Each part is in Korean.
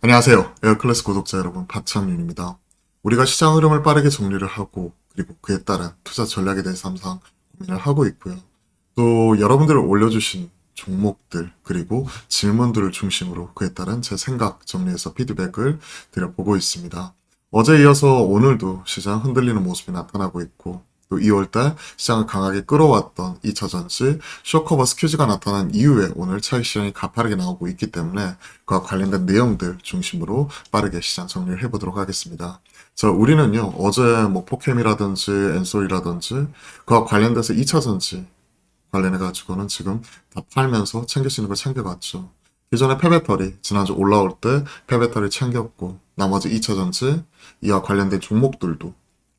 안녕하세요. 에어클래스 구독자 여러분, 박창윤입니다. 우리가 시장 흐름을 빠르게 정리를 하고 그리고 그에 따른 투자 전략에 대해서 항상 고민을 하고 있고요. 또 여러분들을 올려주신 종목들 그리고 질문들을 중심으로 그에 따른 제 생각 정리해서 피드백을 드려보고 있습니다. 어제 이어서 오늘도 시장 흔들리는 모습이 나타나고 있고 또 2월달 시장을 강하게 끌어왔던 2차전지 쇼커버 스큐즈가 나타난 이후에 오늘 차익 시장이 가파르게 나오고 있기 때문에 그와 관련된 내용들 중심으로 빠르게 시장 정리를 해보도록 하겠습니다. 자, 우리는요, 어제 뭐 포캠이라든지 엔솔이라든지 그와 관련돼서 2차전지 관련해가지고는 지금 다 팔면서 챙길 수 있는 걸 챙겨갔죠. 기존에 폐배터리, 지난주 올라올 때 폐배터리 챙겼고 나머지 2차전지 이와 관련된 종목들도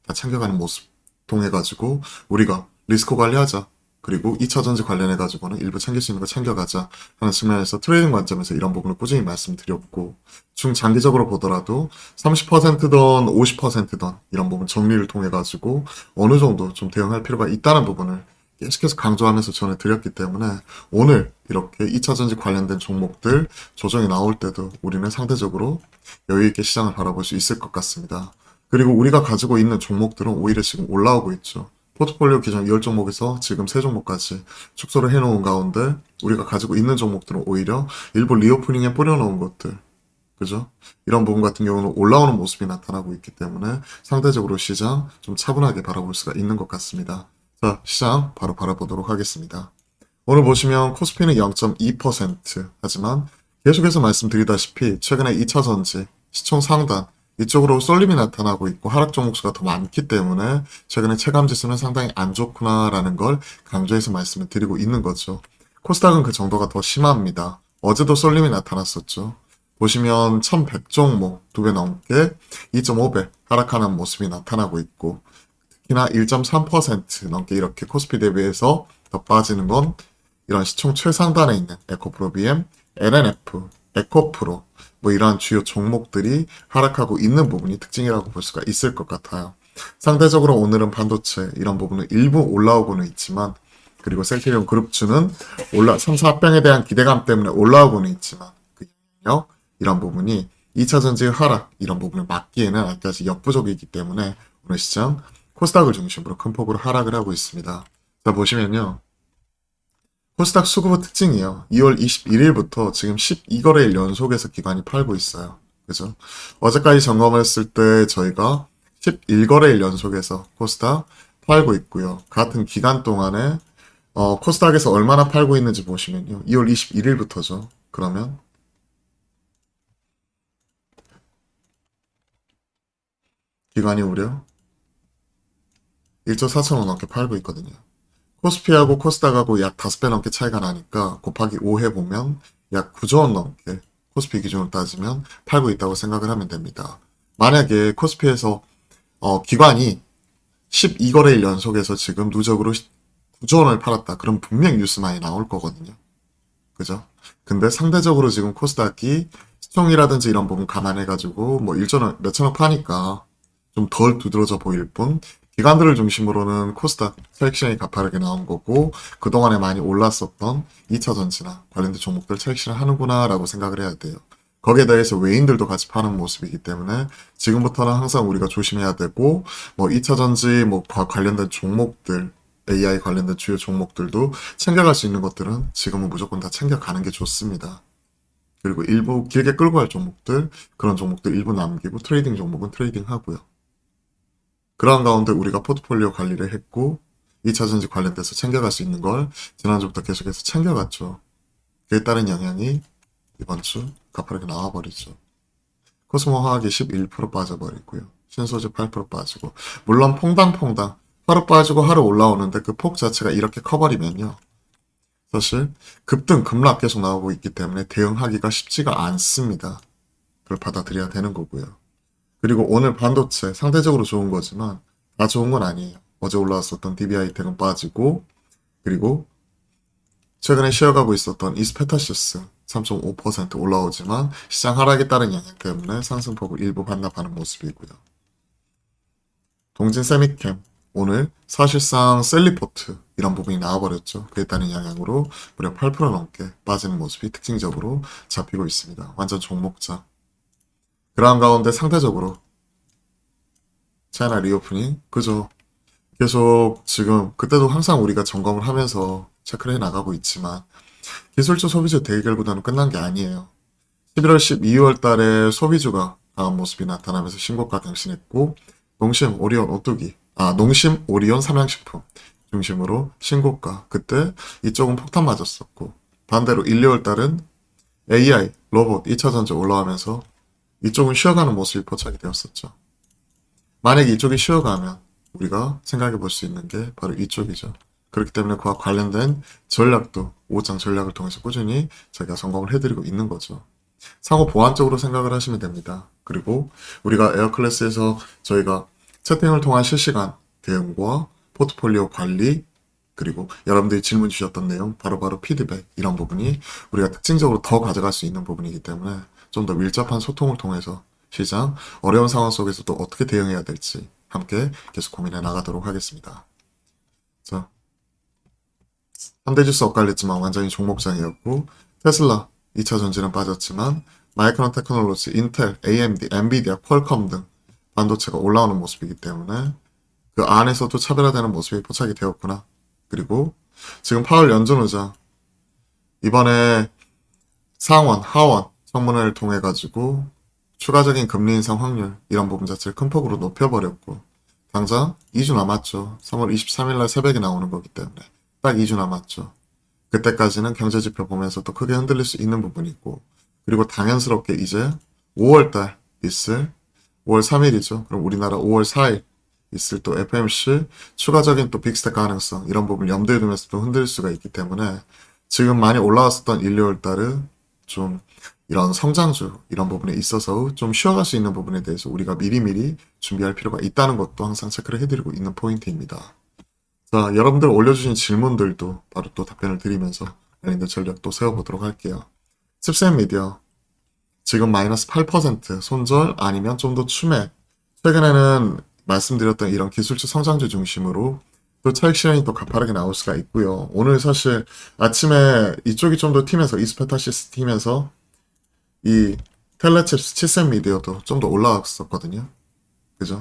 다 챙겨가는 모습 통해가지고 우리가 리스크 관리하자. 그리고 2차전지 관련해가지고는 일부 챙길 수 있는 거 챙겨가자 하는 측면에서 트레이딩 관점에서 이런 부분을 꾸준히 말씀드렸고 중장기적으로 보더라도 30%든 50%든 이런 부분 정리를 통해가지고 어느 정도 좀 대응할 필요가 있다는 부분을 계속해서 강조하면서 전해드렸기 때문에 오늘 이렇게 2차전지 관련된 종목들 조정이 나올 때도 우리는 상대적으로 여유있게 시장을 바라볼 수 있을 것 같습니다. 그리고 우리가 가지고 있는 종목들은 오히려 지금 올라오고 있죠. 포트폴리오 기존 10종목에서 지금 3종목까지 축소를 해놓은 가운데 우리가 가지고 있는 종목들은 오히려 일부 리오프닝에 뿌려놓은 것들, 그죠? 이런 부분 같은 경우는 올라오는 모습이 나타나고 있기 때문에 상대적으로 시장 좀 차분하게 바라볼 수가 있는 것 같습니다. 자, 시장 바로 바라보도록 하겠습니다. 오늘 보시면 코스피는 0.2% 하지만 계속해서 말씀드리다시피 최근에 2차전지 시총 상단 이쪽으로 쏠림이 나타나고 있고 하락 종목 수가 더 많기 때문에 최근에 체감지수는 상당히 안 좋구나라는 걸 강조해서 말씀을 드리고 있는 거죠. 코스닥은 그 정도가 더 심합니다. 어제도 쏠림이 나타났었죠. 보시면 1100종목 2배 넘게 2.5배 하락하는 모습이 나타나고 있고 특히나 1.3% 넘게 이렇게 코스피 대비해서 더 빠지는 건 이런 시총 최상단에 있는 에코프로 BM, LNF, 에코프로 뭐 이러한 주요 종목들이 하락하고 있는 부분이 특징이라고 볼 수가 있을 것 같아요. 상대적으로 오늘은 반도체 이런 부분은 일부 올라오고는 있지만 그리고 셀트리온 그룹주는 3, 4병에 대한 기대감 때문에 올라오고는 있지만 그 영역 이런 부분이 2차전지 하락 이런 부분을 막기에는 아직까지 역부족이기 때문에 오늘 시장 코스닥을 중심으로 큰 폭으로 하락을 하고 있습니다. 자 보시면요. 코스닥 수급의 특징이에요. 2월 21일부터 지금 12거래일 연속해서 기관이 팔고 있어요. 그죠? 어제까지 점검했을 때 저희가 11거래일 연속해서 코스닥 팔고 있고요. 같은 기간 동안에 코스닥에서 얼마나 팔고 있는지 보시면요. 2월 21일부터죠. 그러면 기관이 무려 1조 4천원 넘게 팔고 있거든요. 코스피하고 코스닥하고 약 5배 넘게 차이가 나니까 곱하기 5 해보면 약 9조 원 넘게 코스피 기준으로 따지면 팔고 있다고 생각을 하면 됩니다. 만약에 코스피에서 기관이 12거래일 연속해서 지금 누적으로 9조 원을 팔았다. 그럼 분명 뉴스 많이 나올 거거든요. 그죠? 근데 상대적으로 지금 코스닥이 시총이라든지 이런 부분 감안해가지고 뭐 1조 원, 몇천억 파니까 좀 덜 두드러져 보일 뿐 기관들을 중심으로는 코스닥 차익 시장이 가파르게 나온 거고 그동안에 많이 올랐었던 2차전지나 관련된 종목들 차익 실현 하는구나 라고 생각을 해야 돼요. 거기에 대해서 외인들도 같이 파는 모습이기 때문에 지금부터는 항상 우리가 조심해야 되고 뭐 2차전지 뭐 관련된 종목들 AI 관련된 주요 종목들도 챙겨갈 수 있는 것들은 지금은 무조건 다 챙겨가는 게 좋습니다. 그리고 일부 길게 끌고 갈 종목들 그런 종목들 일부 남기고 트레이딩 종목은 트레이딩 하고요. 그러한 가운데 우리가 포트폴리오 관리를 했고 2차전지 관련돼서 챙겨갈 수 있는 걸 지난주부터 계속해서 챙겨갔죠. 그에 따른 영향이 이번 주 가파르게 나와버리죠. 코스모 화학이 11% 빠져버리고요. 신소재 8% 빠지고 물론 퐁당퐁당 하루 빠지고 하루 올라오는데 그 폭 자체가 이렇게 커버리면요. 사실 급등 급락 계속 나오고 있기 때문에 대응하기가 쉽지가 않습니다. 그걸 받아들여야 되는 거고요. 그리고 오늘 반도체 상대적으로 좋은 거지만 다 좋은 건 아니에요. 어제 올라왔었던 DB하이텍은 빠지고 그리고 최근에 쉬어가고 있었던 이스페타시스 3.5% 올라오지만 시장 하락에 따른 영향 때문에 상승폭을 일부 반납하는 모습이고요. 동진 세미캠 오늘 사실상 셀리포트 이런 부분이 나와버렸죠. 그에 따른 영향으로 무려 8% 넘게 빠지는 모습이 특징적으로 잡히고 있습니다. 완전 종목자. 그러한 가운데 상대적으로 차이나 리오프닝 그저 계속 지금 그때도 항상 우리가 점검을 하면서 체크를 해 나가고 있지만 기술주 소비주 대결보다는 끝난 게 아니에요. 11월 12월 달에 소비주가 강한 모습이 나타나면서 신고가 경신했고 농심 오리온 오뚜기 농심 오리온 삼양식품 중심으로 신고가 그때 이쪽은 폭탄 맞았었고 반대로 1, 2월 달은 AI 로봇 2차 전지 올라가면서 이쪽은 쉬어가는 모습이 포착이 되었었죠. 만약에 이쪽이 쉬어가면 우리가 생각해 볼 수 있는 게 바로 이쪽이죠. 그렇기 때문에 그와 관련된 전략도 5장 전략을 통해서 꾸준히 저희가 성공을 해드리고 있는 거죠. 상호 보완적으로 생각을 하시면 됩니다. 그리고 우리가 에어클래스에서 저희가 채팅을 통한 실시간 대응과 포트폴리오 관리 그리고 여러분들이 질문 주셨던 내용 바로바로 피드백 이런 부분이 우리가 특징적으로 더 가져갈 수 있는 부분이기 때문에 좀 더 밀접한 소통을 통해서 시장 어려운 상황 속에서도 어떻게 대응해야 될지 함께 계속 고민해 나가도록 하겠습니다. 자, 3대 지수 엇갈렸지만 완전히 종목장이었고 테슬라 2차 전지는 빠졌지만 마이크론 테크놀로지, 인텔, AMD, 엔비디아, 퀄컴 등 반도체가 올라오는 모습이기 때문에 그 안에서도 차별화되는 모습이 포착이 되었구나. 그리고 지금 파월 연준의장 이번에 상원, 하원 청문회를 통해 가지고 추가적인 금리 인상 확률 이런 부분 자체를 큰 폭으로 높여버렸고 당장 2주 남았죠. 3월 23일 날 새벽에 나오는 거기 때문에 딱 2주 남았죠. 그때까지는 경제지표 보면서 또 크게 흔들릴 수 있는 부분이 있고 그리고 당연스럽게 이제 5월달 있을 5월 3일이죠. 그럼 우리나라 5월 4일 있을 또 FMC 추가적인 또 빅스텝 가능성 이런 부분을 염두에 두면서 또 흔들릴 수가 있기 때문에 지금 많이 올라왔었던 1, 2월 달은 좀 이런 성장주 이런 부분에 있어서 좀 쉬어갈 수 있는 부분에 대해서 우리가 미리미리 준비할 필요가 있다는 것도 항상 체크를 해드리고 있는 포인트입니다. 자, 여러분들 올려주신 질문들도 바로 또 답변을 드리면서 관련된 전략 또 세워보도록 할게요. 칩셋 미디어 지금 마이너스 8% 손절 아니면 좀 더 추매 최근에는 말씀드렸던 이런 기술주 성장주 중심으로 또 차익 실현이 또 가파르게 나올 수가 있고요. 오늘 사실 아침에 이쪽이 좀 더 튀면서 이스페타시스 튀면서 이 텔레칩스 칩셋 미디어도 좀 더 올라왔었거든요. 그죠?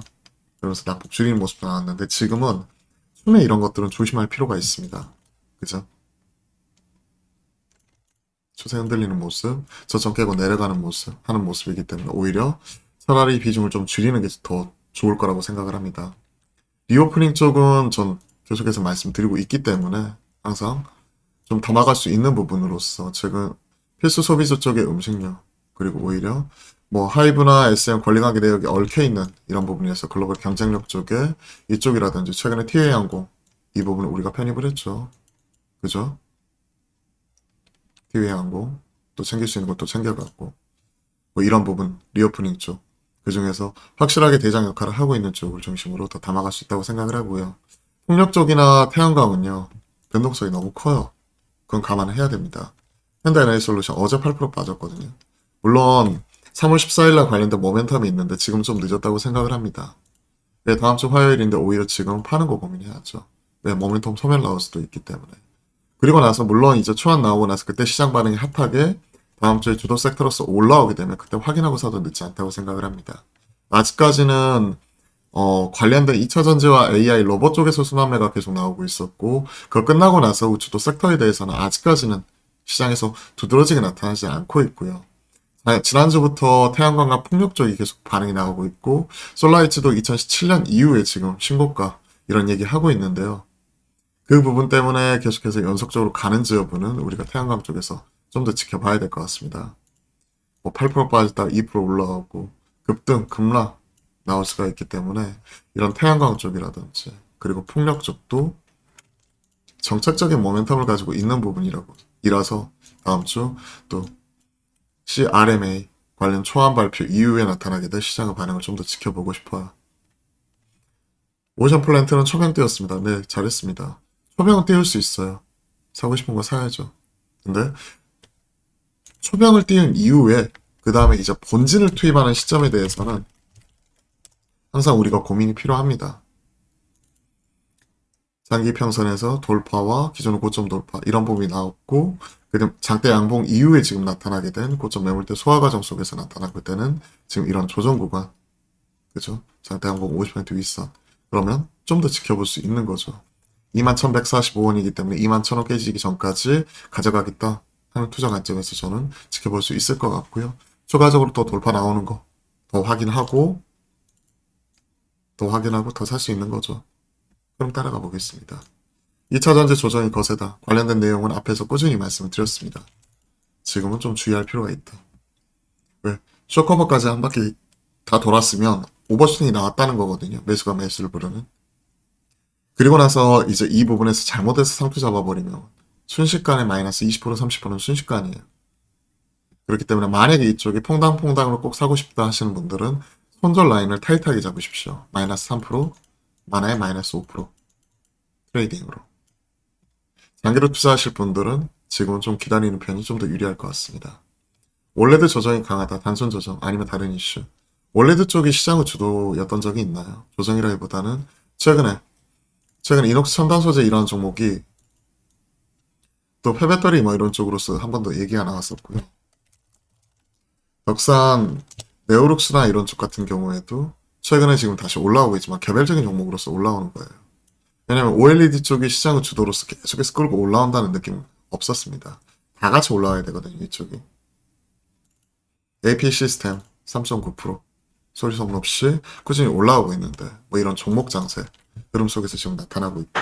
그러면서 낙폭 줄이는 모습도 나왔는데 지금은 추매 이런 것들은 조심할 필요가 있습니다. 그죠? 추세 흔들리는 모습, 저점 깨고 내려가는 모습 하는 모습이기 때문에 오히려 차라리 비중을 좀 줄이는 게 더 좋을 거라고 생각을 합니다. 리오프닝 쪽은 전 계속해서 말씀드리고 있기 때문에 항상 좀 담아갈 수 있는 부분으로서 최근 필수 소비주 쪽의 음식료 그리고 오히려 뭐 하이브나 SM 권리관계 내역이 얽혀있는 이런 부분에서 글로벌 경쟁력 쪽에 이쪽이라든지 최근에 TA항공 이 부분을 우리가 편입을 했죠. 그죠? TA항공 또 챙길 수 있는 것도 챙겨갔고 뭐 이런 부분 리오프닝 쪽 그 중에서 확실하게 대장 역할을 하고 있는 쪽을 중심으로 더 담아갈 수 있다고 생각을 하고요. 풍력 쪽이나 태양광은요. 변동성이 너무 커요. 그건 감안을 해야 됩니다. 현대에너지솔루션 어제 8% 빠졌거든요. 물론 3월 14일 날 관련된 모멘텀이 있는데 지금 좀 늦었다고 생각을 합니다. 네, 다음 주 화요일인데 오히려 지금 파는 거 고민해야죠. 네, 모멘텀 소멸 나올 수도 있기 때문에. 그리고 나서 물론 이제 초안 나오고 나서 그때 시장 반응이 핫하게 다음 주에 주도 섹터로서 올라오게 되면 그때 확인하고 사도 늦지 않다고 생각을 합니다. 아직까지는 관련된 2차 전지와 AI 로봇 쪽에서 순환매가 계속 나오고 있었고 그거 끝나고 나서 주도 섹터에 대해서는 아직까지는 시장에서 두드러지게 나타나지 않고 있고요. 지난주부터 태양광과 풍력 쪽이 계속 반응이 나오고 있고 솔라이츠도 2017년 이후에 지금 신고가 이런 얘기 하고 있는데요. 그 부분 때문에 계속해서 연속적으로 가는지 여부는 우리가 태양광 쪽에서 좀 더 지켜봐야 될 것 같습니다. 뭐 8% 빠졌다가 2% 올라가고 급등, 급락 나올 수가 있기 때문에 이런 태양광 쪽이라든지 그리고 풍력 쪽도 정책적인 모멘텀을 가지고 있는 부분이라서 다음 주 또 CRMA 관련 초안 발표 이후에 나타나게 될 시장의 반응을 좀 더 지켜보고 싶어요. 오션 플랜트는 초병 띄웠습니다. 네, 잘했습니다. 초병은 띄울 수 있어요. 사고 싶은 거 사야죠. 근데 초병을 띄운 이후에 그 다음에 이제 본진을 투입하는 시점에 대해서는 항상 우리가 고민이 필요합니다. 장기 평선에서 돌파와 기존의 고점 돌파 이런 부분이 나왔고 그다음 장대 양봉 이후에 지금 나타나게 된 고점 매물대 소화 과정 속에서 나타나고 때는 지금 이런 조정 구간 그죠? 장대 양봉 50% 윗선 그러면 좀 더 지켜볼 수 있는 거죠. 21,145원이기 때문에 21,000원 깨지기 전까지 가져가겠다 하는 투자 관점에서 저는 지켜볼 수 있을 것 같고요. 추가적으로 또 돌파 나오는 거 더 확인하고 더 살 수 있는 거죠. 그럼 따라가 보겠습니다. 2차 전지 조정이 거세다. 관련된 내용은 앞에서 꾸준히 말씀을 드렸습니다. 지금은 좀 주의할 필요가 있다. 왜? 쇼커버까지 한 바퀴 다 돌았으면 오버슈팅이 나왔다는 거거든요. 매수가 매수를 부르는. 그리고 나서 이제 이 부분에서 잘못해서 상투 잡아버리면 순식간에 마이너스 20% 30%는 순식간이에요. 그렇기 때문에 만약에 이쪽이 퐁당퐁당으로 꼭 사고 싶다 하시는 분들은 손절 라인을 타이트하게 잡으십시오. 마이너스 3%, 만화에 마이너스 5% 트레이딩으로. 장기로 투자하실 분들은 지금은 좀 기다리는 편이 좀 더 유리할 것 같습니다. 원래도 조정이 강하다. 단순 조정 아니면 다른 이슈. 원래도 쪽이 시장의 주도였던 적이 있나요? 조정이라기보다는 최근에 이녹스 첨단 소재 이런 종목이 또 폐배터리 뭐 이런 쪽으로서 한 번 더 얘기가 나왔었고요. 덕산 네오룩스나 이런 쪽 같은 경우에도 최근에 지금 다시 올라오고 있지만 개별적인 종목으로서 올라오는 거예요. 왜냐면 OLED 쪽이 시장의 주도로서 계속해서 끌고 올라온다는 느낌 없었습니다. 다 같이 올라와야 되거든요, 이쪽이. AP 시스템 3.9% 소리 소문 없이 꾸준히 올라오고 있는데 뭐 이런 종목 장세 흐름 속에서 지금 나타나고 있고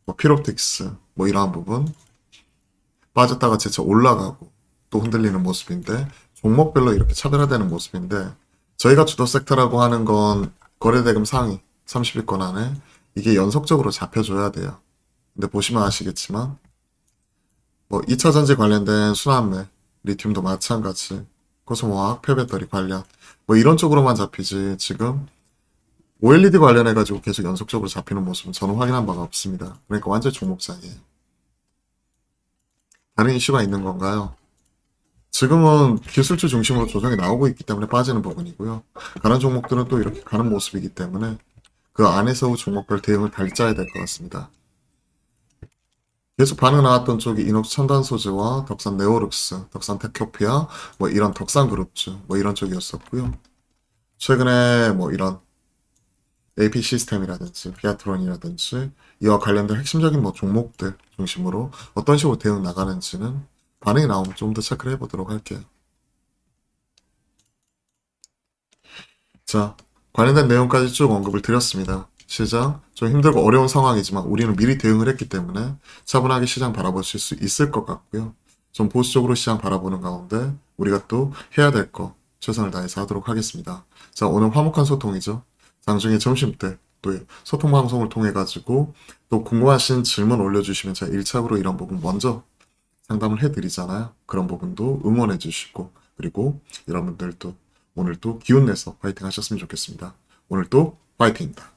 뭐 피롭틱스 뭐 이러한 부분 빠졌다가 재차 올라가고 또 흔들리는 모습인데 종목별로 이렇게 차별화되는 모습인데 저희가 주도 섹터라고 하는 건 거래대금 상위 30위권 안에 이게 연속적으로 잡혀줘야 돼요. 근데 보시면 아시겠지만 뭐 2차 전지 관련된 순환매, 리튬도 마찬가지, 고소모학, 폐배터리 관련 뭐 이런 쪽으로만 잡히지 지금 OLED 관련해가지고 계속 연속적으로 잡히는 모습은 저는 확인한 바가 없습니다. 그러니까 완전 종목장이에요. 다른 이슈가 있는 건가요? 지금은 기술주 중심으로 조정이 나오고 있기 때문에 빠지는 부분이고요. 다른 종목들은 또 이렇게 가는 모습이기 때문에 그 안에서 종목별 대응을 잘 짜야 될 것 같습니다. 계속 반응 나왔던 쪽이 이녹스 첨단 소재와 덕산 네오룩스, 덕산 테크오피아, 뭐 이런 덕산 그룹주, 뭐 이런 쪽이었었고요. 최근에 뭐 이런 AP 시스템이라든지 비아트론이라든지 이와 관련된 핵심적인 뭐 종목들 중심으로 어떤 식으로 대응 나가는지는 반응이 나오면 좀 더 체크를 해보도록 할게요. 자, 관련된 내용까지 쭉 언급을 드렸습니다. 시장 좀 힘들고 어려운 상황이지만 우리는 미리 대응을 했기 때문에 차분하게 시장 바라보실 수 있을 것 같고요. 좀 보수적으로 시장 바라보는 가운데 우리가 또 해야 될 거 최선을 다해서 하도록 하겠습니다. 자, 오늘 화목한 소통이죠. 장중에 점심때 또 소통 방송을 통해 가지고 또 궁금하신 질문 올려주시면 제가 1차적으로 이런 부분 먼저 상담을 해드리잖아요. 그런 부분도 응원해 주시고 그리고 여러분들도 오늘 또 기운 내서 파이팅 하셨으면 좋겠습니다. 오늘 또 파이팅입니다.